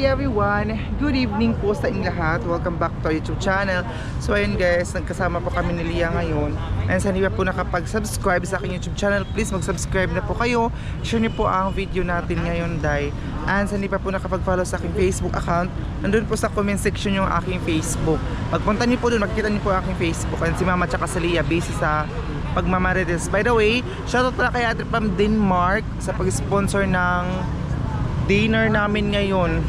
Hi everyone! Good evening po sa inyong lahat. Welcome back to our YouTube channel. So ayun guys, nagkasama po kami ni Lia ngayon. And sa hindi pa po nakapag-subscribe sa aking YouTube channel, please mag-subscribe na po kayo. Share niyo po ang video natin ngayon, Day. And sa hindi pa po nakapag-follow sa aking Facebook account, nandun po sa comment section yung aking Facebook. Magpunta niyo po doon, makikita niyo po ang aking Facebook. And si Mama tsaka si Lia, busy sa pagmamarites. By the way, shoutout pala kay Ate Pam Denmark sa pag-sponsor ng dinner namin ngayon.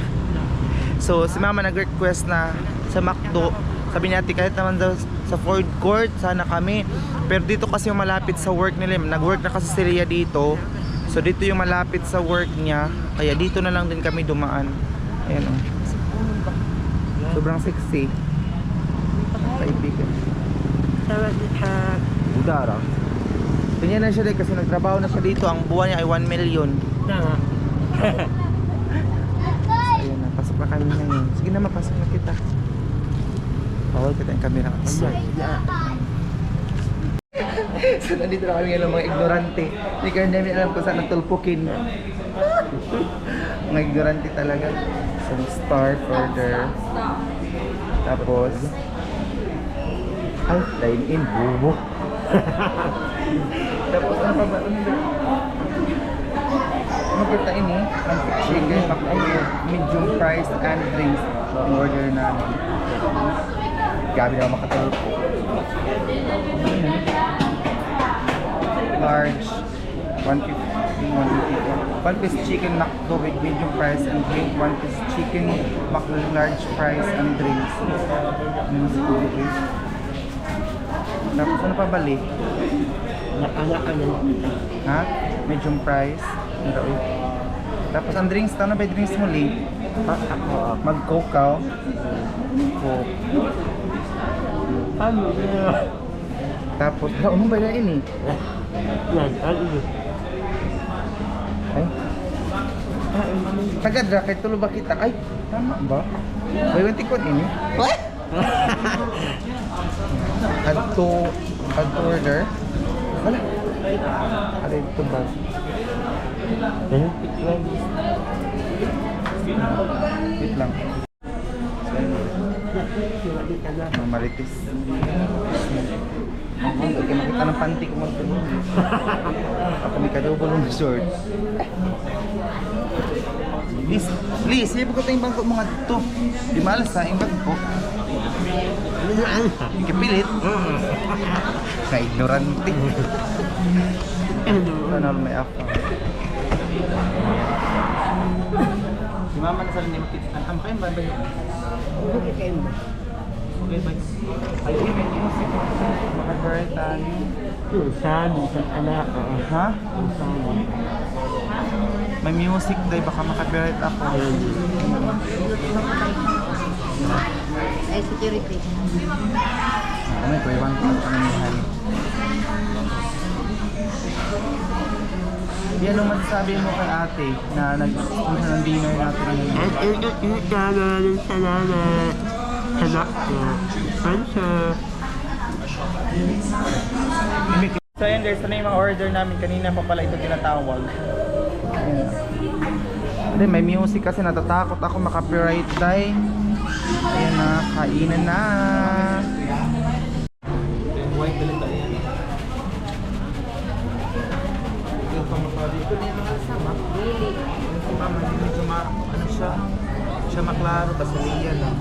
So si Mama nag-request na sa McDo. Sabi niya, kahit naman sa food court sana kami, pero dito kasi yung malapit sa work nila. Nag-work na kasi si Lia dito, so dito yung malapit sa work niya, kaya dito na lang din kami dumaan. Ayan o, sobrang sexy kaibigan. Udara. Ganyan na siya din kasi nagtrabaho na siya dito. Ang buwan niya ay 1 million. Ayun na, pasok na kami ngayon. Sige na, mapasok na kita. Bawal kita yung camera. So nandito na kami ngayon mga ignorante. Hindi ka namin alam kung saan natulpukin. Mga ignorante talaga. So start further. Tapos ay, dine in, bubo. Tapos ano pa ba? Magkatain eh, ang chicken, medium price and drinks ang order namin. Gabi na makatulog po. Large 150 1 piece chicken McDo with medium price and drink, 1 piece chicken McDo large price and drinks. Tapos ano pa bali? Ha? Medium price. Tapos ang drinks, tao na ba yung drinks mo, Lee? Mag-coke ka. Coke. Tapos, ano ba na ini? Ay? Tagadra, kahit tulo ba kita? Ay, tama ba? Baywang tikon ini? What? Add to order. Wala. Add to bag. Wait lang. Mamaritis. Huwag kayo makita ng panty ko magtulong. Ako may kadouble ng short. Please, hindi ko tayong bangko mga dito. Di malas ha, yung bangko. Kapilit. Ka-ignorante. Sana may ako. Si Mama na saan niya makita. Ang kain ba ba yun? Okay kain ba? Okay ba? Ayun, may music. Makagaritan. Saan? Anak. Ha? May music day, baka makabirit ako. Ay, security. May kuwaiwan ko ang pangyayahan. Yan ang masasabi mo kay ate na nag-sponsor ng dinner natin ngayon. Salamat. Anak ko. Sponsor. So ayan guys, ito na yung mga order namin. Kanina pa pala ito tinatawag. Ayan. May music kasi natatakot ako maka-copyright day. Ayan na, kainan na. White balita yan. Yung pamapali ko na yung mga sama. Yung mama, medyo ano siya maklaro, basiliya lang.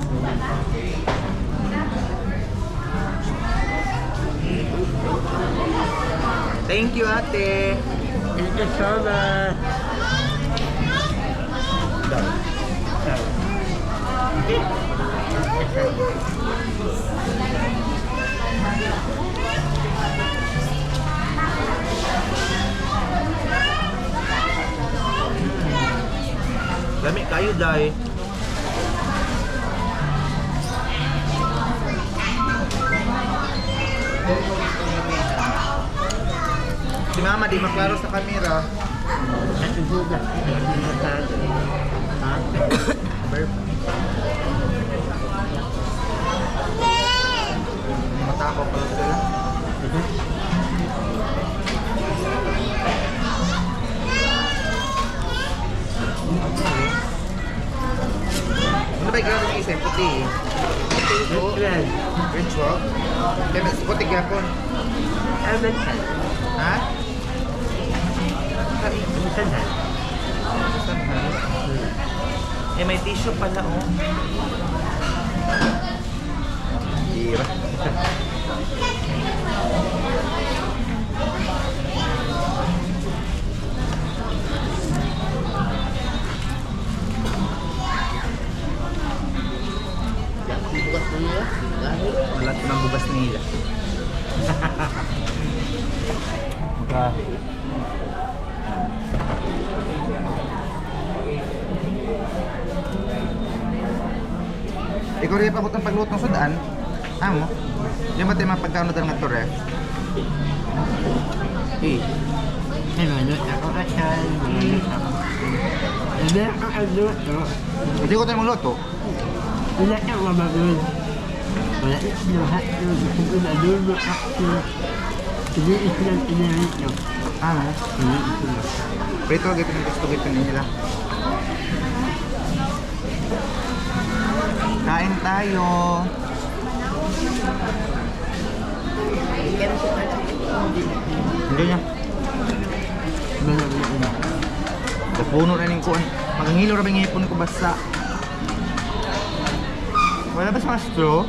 Thank you, ate. Thank you so much. Lami kayo, Day. Si Mama di maklaro sa kamera. Ha? Matako pala sila. grabe yung isa, puti eh. Ritual. Ritual? Kaya mas puti gapon. Elemental. Ha? Elemental. Eh, may tissue pala, oh. Hira. Bukas na nila. Dahil. Wala ko ng bugas nila. Okay. Ikaw rin pa ang pagluto ng sudan? Amo? Yung ba tayo mapagkano doon nga to, ref? Eh. Ano ako kasal. Hindi ako agluto. Hindi ko tayo magluto. Wala kang mamagun. Wala lahat yung gusto ko na lulo ako. Hindi islang inarito. Amo? Hindi islang. Prito, gito ng gusto gito nila. Kain tayo. Hindi niya. Wala. Puno na ning kuan. Maghingilo ra ba ng ipon ko basa. Wala ba sa straw?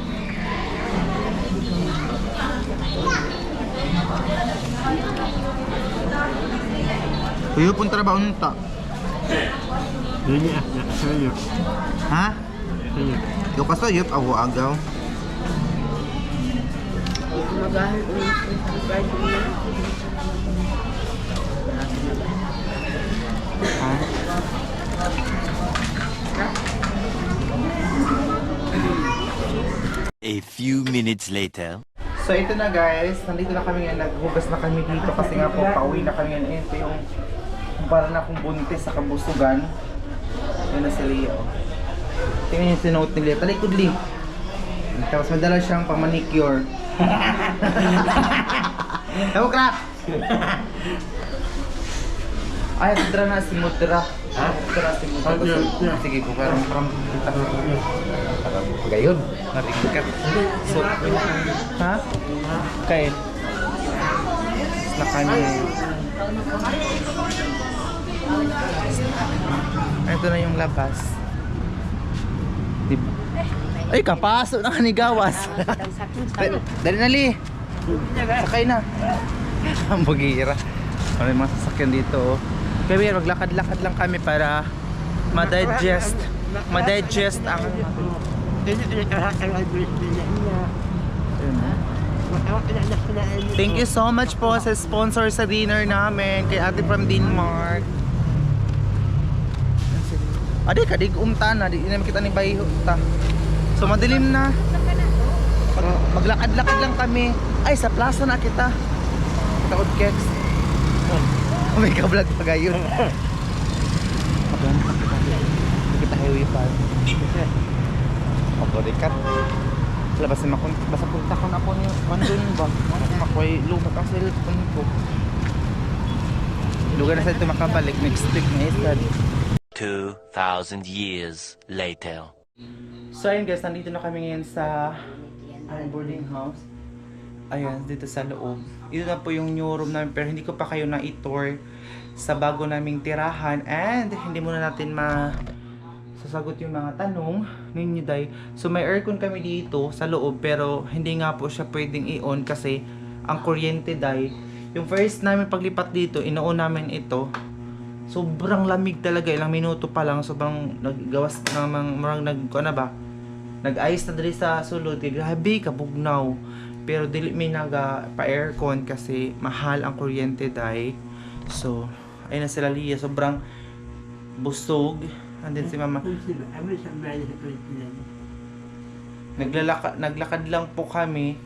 Kuya punta ra ba unta? Hindi ah, nakasayo. Ha? Sayo. Ikaw pa sayop awo agaw. Magahan ulit yung guard nila. Ha? A few minutes later. So ito na guys, nandito na kami ngayon, naghugas na kami dito kasi nga po pauwi na kami ngayon. Ito yung para na akong buntis sa kabusugan. Yun na si Leo. Tingnan yung sinote ni Leo. Talikod Leo. Tapos madala siyang pang-manicure. Ewan ka! Ay, tara na si Mudra. Ha? Tara si Mudra. Sige ko, parang kita ko. Gayon, narinig ka. So, ha? Kain. Na kami ngayon. Ito na yung labas. Diba? Ay, kapaso na kanigawas. Dali na, Li. Sakay na. Ang bugira. Ano yung mga sasakyan dito, oh. Kaya maglakad-lakad lang kami para ma-digest ang Thank you so much po sa sponsor sa dinner namin kay Ate from Denmark. Adi kadig umta na, di namin kita ni bayiho ta. So madilim na. Maglakad-lakad lang kami. Ay sa plaza na kita. Takot keks. Oh my god, vlog pa gayon. Maganda kita. Kita highway pa. Paborikat. Labas na makon, basta punta ko na po niyo. Andun ba? Ako makoy lumot ang cellphone ko. Lugar na sa ito makabalik next week na isad. 2,000 years later. So ayun guys, nandito na kami ngayon sa boarding house. Ayan, dito sa loob. Ito na po yung new room namin pero hindi ko pa kayo na-tour sa bago naming tirahan and hindi muna natin sasagot yung mga tanong ninyo day. So may aircon kami dito sa loob pero hindi nga po siya pwedeng i-on kasi ang kuryente day. Yung first namin paglipat dito, ino-on namin ito. Sobrang lamig talaga, ilang minuto pa lang sobrang naggawas namang nag-ice na dali sa sulod. Grabe kabugnaw. Pero dili may pa-aircon kasi mahal ang kuryente day. So, ayun na sila Lia, sobrang busog. Andun si Mama. Naglakad lang po kami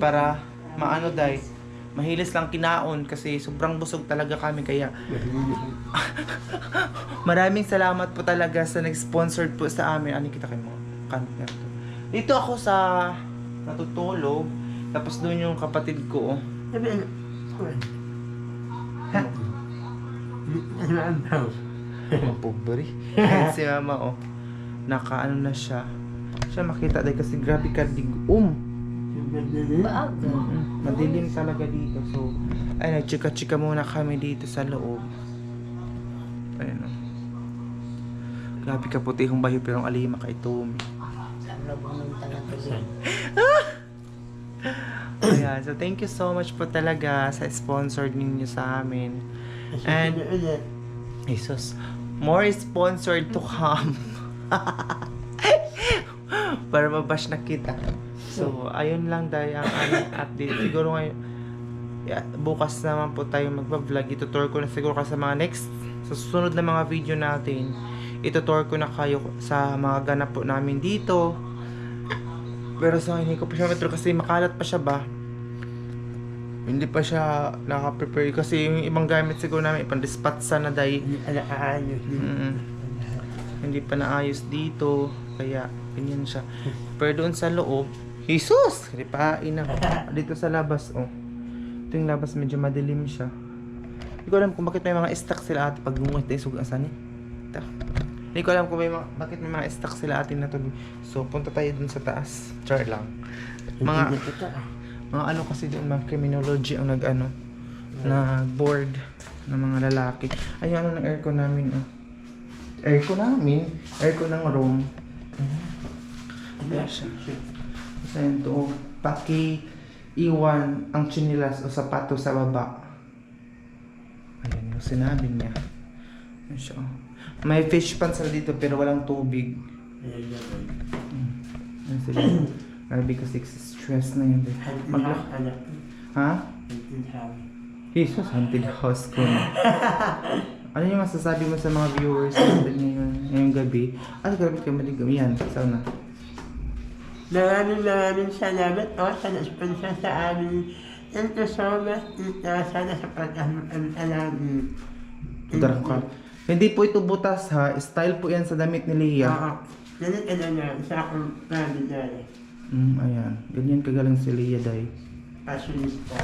para maano day. Mahilis lang kinaon kasi sobrang busog talaga kami kaya maraming salamat po talaga sa nag-sponsored po sa amin. Ano kita kayo mo? Dito ako sa natutulog. Tapos doon yung kapatid ko. Ha? Ang pobre. Ayan si Mama, oh. naka ano na siya. Siya makita dahil kasi grabe ka Maaga. madilim talaga dito. So, ay nagchika-chika muna kami dito sa loob. Ayun o. Grabe ka puti yung bayo pero ang alima kay Tommy. Sarap naman talaga yun. Ayan, so thank you so much po talaga sa sponsor ninyo sa amin. And, Jesus, more sponsored to come. Para mabash na kita. So, ayun lang dahil ang aming update. Siguro ngayon, bukas naman po tayo magpa-vlog. Itutour ko na siguro kasi sa mga next, sa susunod na mga video natin. Itutour ko na kayo sa mga ganap po namin dito. Pero sa hindi ko pa siya metro kasi makalat pa siya ba. Hindi pa siya naka-prepare kasi yung ibang gamit siguro namin ipang-dispatcha na dahil hindi pa naayos dito. Kaya ganyan siya. Pero doon sa loob, Jesus! Kripain na. Dito sa labas, oh. Ito yung labas, medyo madilim siya. Hindi ko alam kung bakit may mga stock sila ate pag gungit tayo sugasan eh. Ito. Hindi ko alam kung bakit may mga stock sila atin na to. So, punta tayo dun sa taas. Char lang. Mga ano kasi doon, mga criminology ang nag-board ng mga lalaki. Ayun, ano ng aircon namin, oh. Aircon namin? Aircon ng room. Ayan siya. Ayan to, paki-iwan ang chinilas o sapato sa baba. Ayan yung sinabi niya. Ayan siya, oh. May fish pan sila dito pero walang tubig. Ayan sila. Grabe kasi stress na yun. Ha? Jesus, haunted house ko na. Ano yung masasabi mo sa mga viewers natin ngayong gabi? Grabe kayo maligam. Yan, sana. Maraming salamat po sa na-sponsor sa amin. Thank you so much, tita. Sana sa pag-alami. Darang ka. Hindi po ito butas ha. Style po yan sa damit ni Leah. Oo. Ganit na sa akong pamilya. Ayan. Ganyan kagaling si Leah dahil. Fashionista.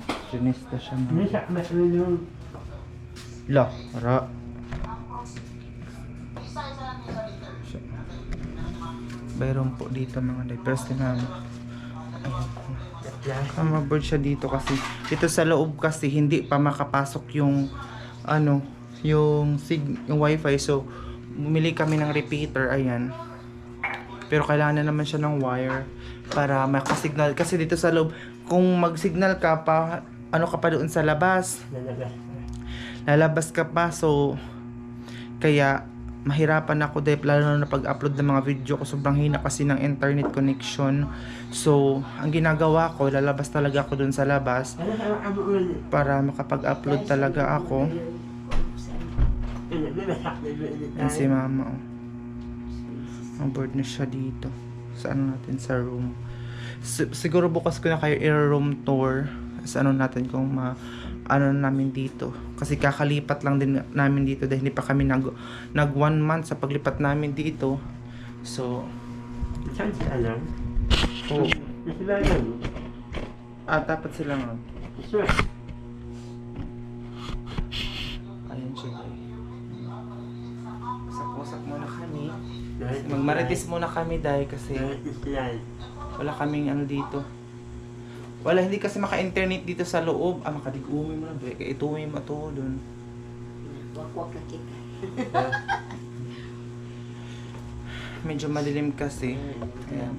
Fashionista siya mga. Hindi siya matulong. La, para. Bayron po dito mga diapers din namin. Maboard siya dito kasi dito sa loob kasi hindi pa makapasok yung yung wifi, so bumili kami ng repeater, ayan. Pero kailangan na naman siya ng wire para makasignal kasi dito sa loob kung mag-signal ka pa ka pa doon sa labas. Lalabas ka pa, so kaya mahirapan ako dahil lalo na pag-upload ng mga video ko sobrang hina kasi ng internet connection. So, ang ginagawa ko, lalabas talaga ako dun sa labas para makapag-upload talaga ako. Yan si mama, oh. Ang board na siya dito. Saan natin sa room. Siguro bukas ko na kayo i-room tour sa natin kung namin dito. Kasi kakalipat lang din namin dito dahil hindi pa kami nag 1 month sa paglipat namin dito. So, Saan sila lang? oh, Sila lang. dapat sila nga. Sure. Ayan siya. Usap muna kami. Magmarites muna kami dahil kasi wala kaming dito. Wala, hindi kasi maka-internet dito sa loob. Makadigumi mo na ba? Kaya ituwi mo ito doon. Wakwak na kita. Medyo madilim kasi. Ayan.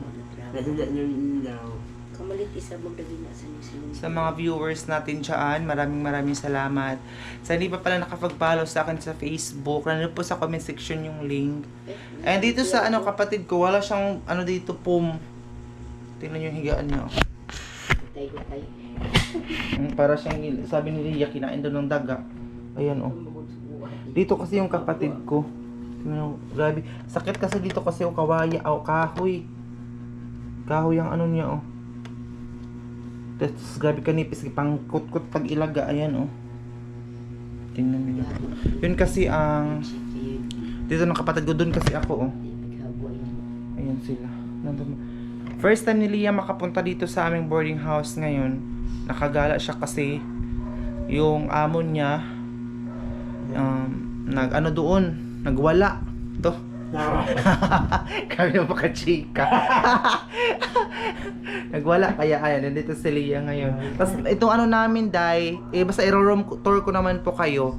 Kamalit isa magdagin na sa New Sa mga viewers natin dyan, maraming salamat. Sa hindi pa pala nakapag-follow sa akin sa Facebook, nandun po sa comment section yung link. And dito sa kapatid ko, wala siyang dito pum. Tingnan yung higaan niya. Gutay-gutay. Para siyang, sabi ni Leah, kinain doon ng daga. Ayan, oh. Dito kasi yung kapatid ko. Tingnan mo, grabe. Sakit kasi dito kasi yung kahoy. Kahoy ang niya, oh. Tapos grabe kanipis, pang kut-kut pag ilaga. Ayan, oh. Tingnan mo. Yun kasi ang dito ng kapatid ko, doon kasi ako, oh. Ayan sila. First time ni Leah makapunta dito sa aming boarding house ngayon. Nakagala siya kasi yung amo niya doon, nagwala. To. Kami na makachika. Nagwala kaya ayan, nandito si Leah ngayon. Tapos itong ano namin, Day, basta i-room tour ko naman po kayo.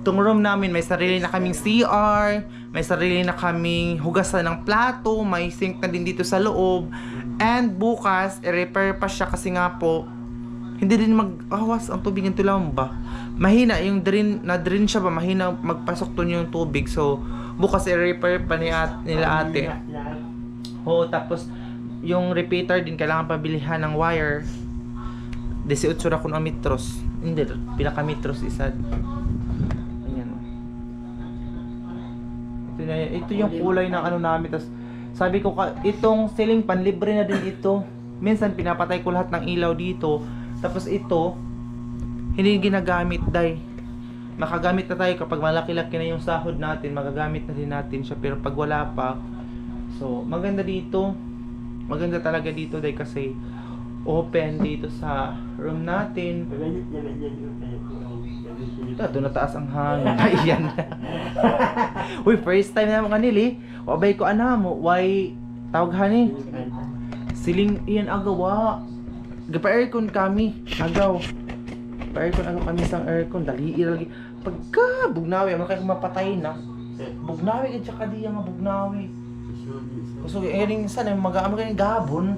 Itong room namin, may sarili na kaming CR, may sarili na kaming hugasan ng plato, may sink na din dito sa loob. And bukas, i-repair pa siya kasi nga po, hindi din mag-awas ang tubig nito lang ba? Mahina, yung drain siya ba, mahina magpasok to yung tubig. So, bukas i-repair pa nila ate. Tapos, yung repeater din, kailangan pabilihan ng wire. 18 na kung ang metros. Hindi, pila ka metros isa. Ayan. Ito yung kulay ng ano namin. Tapos, sabi ko, itong ceiling fan, libre na din ito. Minsan, pinapatay ko lahat ng ilaw dito. Tapos ito, hindi ginagamit, Day. Makagamit na tayo kapag malaki-laki na yung sahod natin, magagamit na din natin siya. Pero pag wala pa, so maganda dito. Maganda talaga dito, Day, kasi open dito sa room natin. Doon nataas ang hangin. Ayan. Uy, first time na mga nili. Wabay ko mo, why tawag hani? Siling iyan agawa. Gapa-aircon kami, agaw. Pa-aircon kami sang aircon, dali lagi. Pagka bugnawi, ano kayo mapatay na. Bugnawi at saka di nga bugnawi. Kusog yung sana yung mag-aama kayo gabon.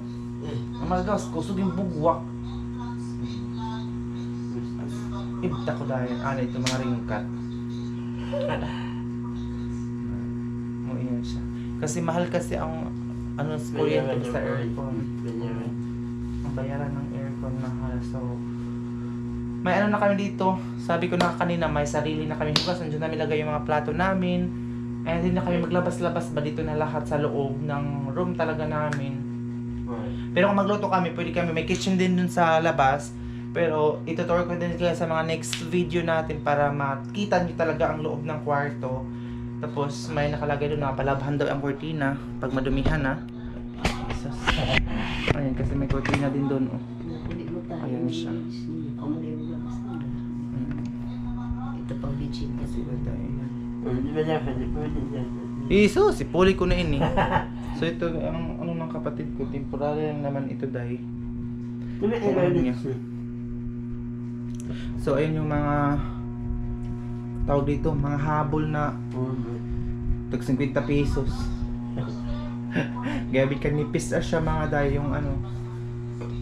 Ang magagas, kusog yung bugwak. Ibta ko dahil, ito mga ringkat. Mo iyan siya. Kasi mahal kasi ang kuryente sa aircon. Bayaran ng aircon mahal. So may ano na kami dito, sabi ko na kanina, may sarili na kami hugas, nandiyan namin lagay yung mga plato namin, and hindi na kami maglabas-labas ba dito na lahat sa loob ng room talaga namin. Pero kung magluto kami, pwede kami, may kitchen din dun sa labas, pero itutour ko din kayo sa mga next video natin para makita nyo talaga ang loob ng kwarto. Tapos may nakalagay doon na palabhan daw ang kortina pag madumihan na. Ayan, kasi may cortina din doon, oh. Ayan siya. Ito pang legit na Iso, si Poli ko na ini. So ito, ang ano ng kapatid ko, temporary lang naman ito, Day. So ayun yung mga tawag dito, mga habol na tag 50 pesos. Gabi ka nipis siya mga Day, yung ano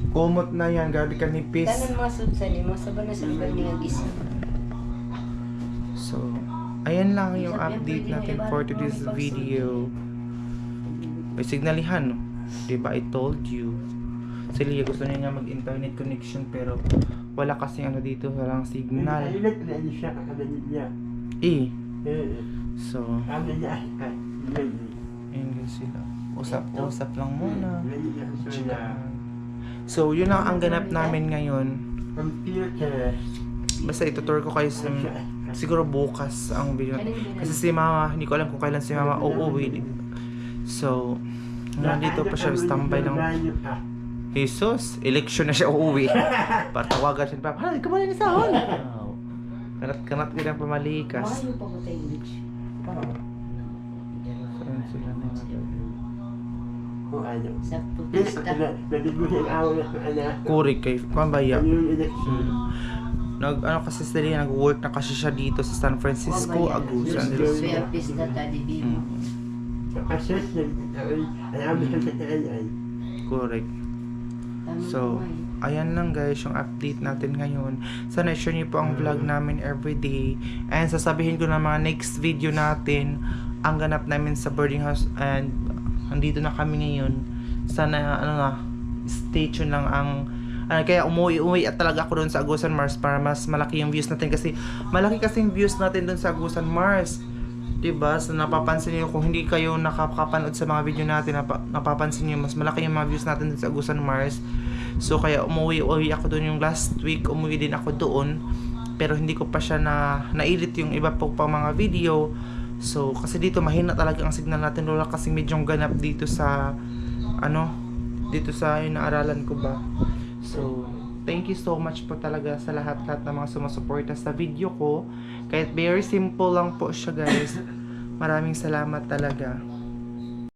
kumot na yan, gabi ka nipis. Tanan mga sudsan ni mga saban na sa lugar ni nga gisa. So ayan lang yung update natin for today's video. May signalihan, no? Diba I told you. Si Leah gusto niya nga mag-internet connection pero wala kasi ano dito, walang signal. So ayun guys sila. Usap-usap lang muna. So yun lang ang ganap namin ngayon. Basta itutur ko kayo sa siguro bukas ang video. Kasi si mama, hindi ko alam kung kailan si mama uuwi. So nandito pa siya, standby lang. Jesus, election na siya uuwi. Patawagan siya pa. Hala, ikaw ba na nisahon? Kanat ka ng pamalikas. Wala yung pagkatay English. Saan sila na Sa putista. Kurik kay Pambaya. Ano kasi sila, nag-work na kasi siya dito sa San Francisco, Agusan del Sur. Suya pista tadi bibo. Correct. So, ayan lang guys yung update natin ngayon. Sana share niyo po ang vlog namin everyday. And sasabihin ko na mga next video natin ang ganap namin sa boarding house, and andito na kami ngayon. Sana stay tuned lang ang kaya umuwi at talaga ako doon sa Agusan Mars para mas malaki yung views natin, kasi malaki kasi yung views natin doon sa Agusan Mars. Diba? So napapansin niyo kung hindi kayo nakakapanood sa mga video natin, napapansin niyo mas malaki yung mga views natin sa Agusan Mars. So kaya umuwi ako doon yung last week, umuwi din ako doon. Pero hindi ko pa siya na-edit yung iba pa mga video. So kasi dito mahina talaga ang signal natin, lola, kasi medyo ganap dito sa dito sa inaaralan ko ba. So thank you so much po talaga sa lahat ng mga sumusuporta sa video ko. Kahit very simple lang po siya guys. Maraming salamat talaga.